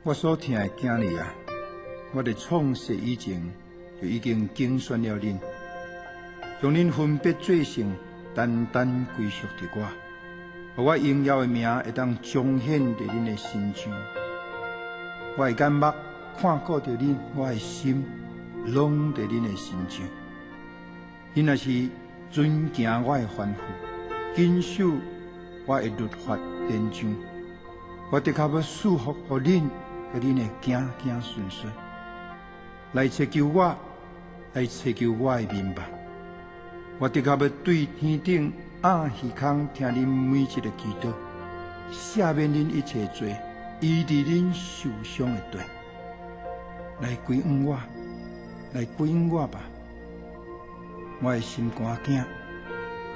我所疼的囝儿啊，我伫创世以前就已经竞选了恁，将恁分别做成，单单归属伫我，互我荣耀的名会当彰显伫恁的身上。我的眼目看顾着恁，我的心拢伫恁的身上。恁若是遵行我的吩咐，谨守我的律法典章，我的确要祝福互恁，甲恁会行行顺顺。来祈求我，来祈求我的面目。我的确要对天顶暗耳孔听恁每一个祈祷，赦免恁一切罪，医治恁受伤的地。来归恩我，来归恩我吧，我的心肝囝，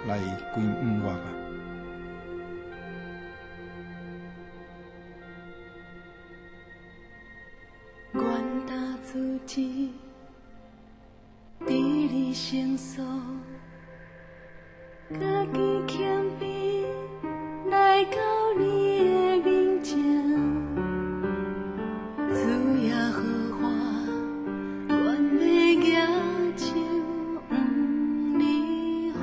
来归恩我吧。愿打自己，伫你成熟，家己谦卑来到你的面前，主耶和华，愿要举手向你呼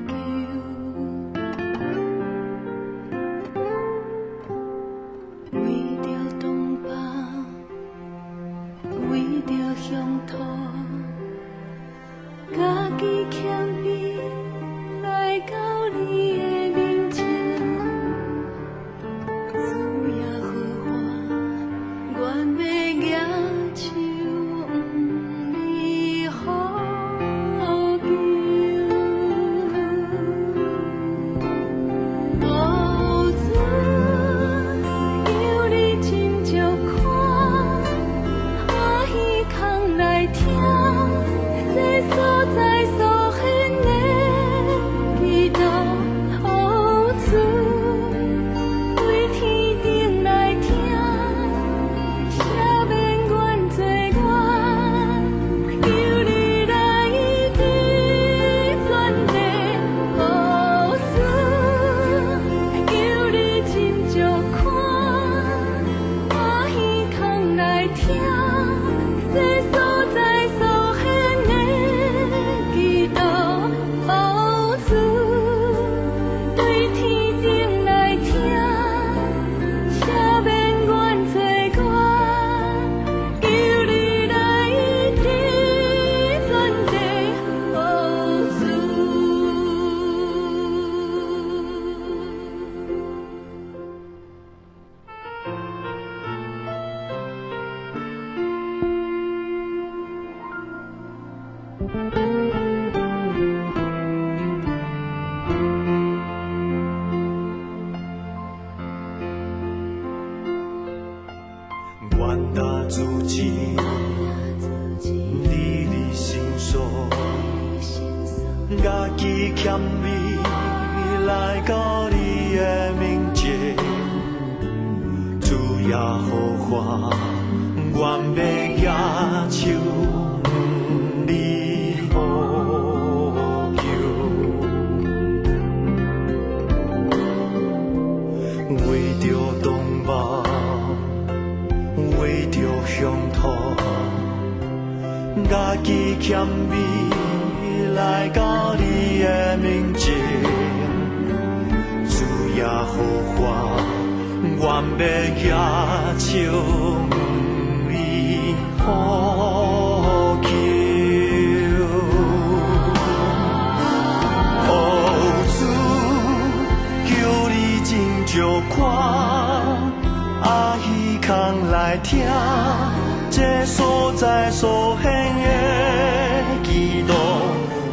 求，为着同胞，为着乡土，家己谦卑来到你的面前，主耶和华，愿要举手向你呼求。哦，主，求你真照看，欢喜空来听，这所在所显的祈祷。哦，主，对天顶来听，赦免阮罪我，求你来治全地。哦，主，求你真照看，欢喜空来听，这所在所显的祈祷。哦，主，对天顶来听，赦免阮罪我，求你来治全地。哦，愿打自己，离你心所，家己谦卑来到你的面前，主耶和华，愿要举手向你呼求，为着同胞，为着乡土，家己谦卑来到你的面前，主耶和华，愿要举手向你呼求。哦，主，求你真照看，欢喜空来听，这所在所显的祈祷。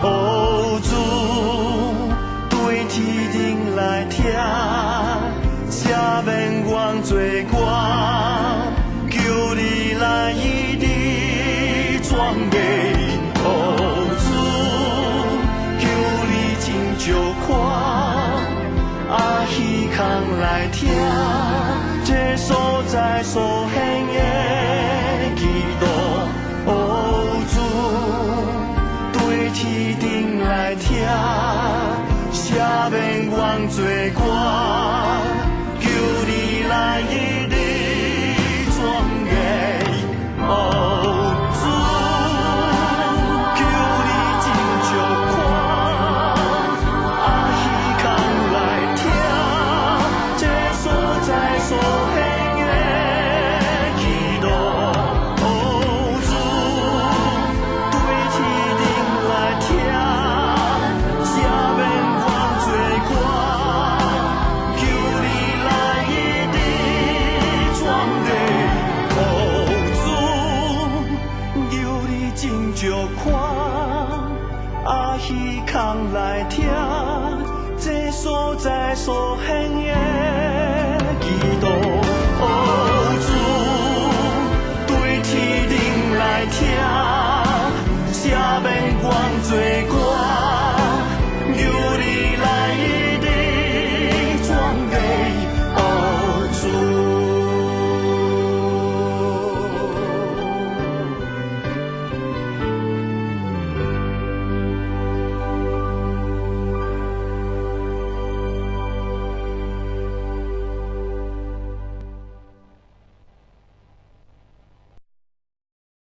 哦，主，对天顶来听，赦免阮罪我，求你来医治全地。哦，主，求你真照看，欢喜空来听，这所在所显的祈祷。哦，主，对天顶来听，赦免阮罪我，求你来医治耳孔来听，这所在所献的祈祷。主对天灵来听，赦免我罪过。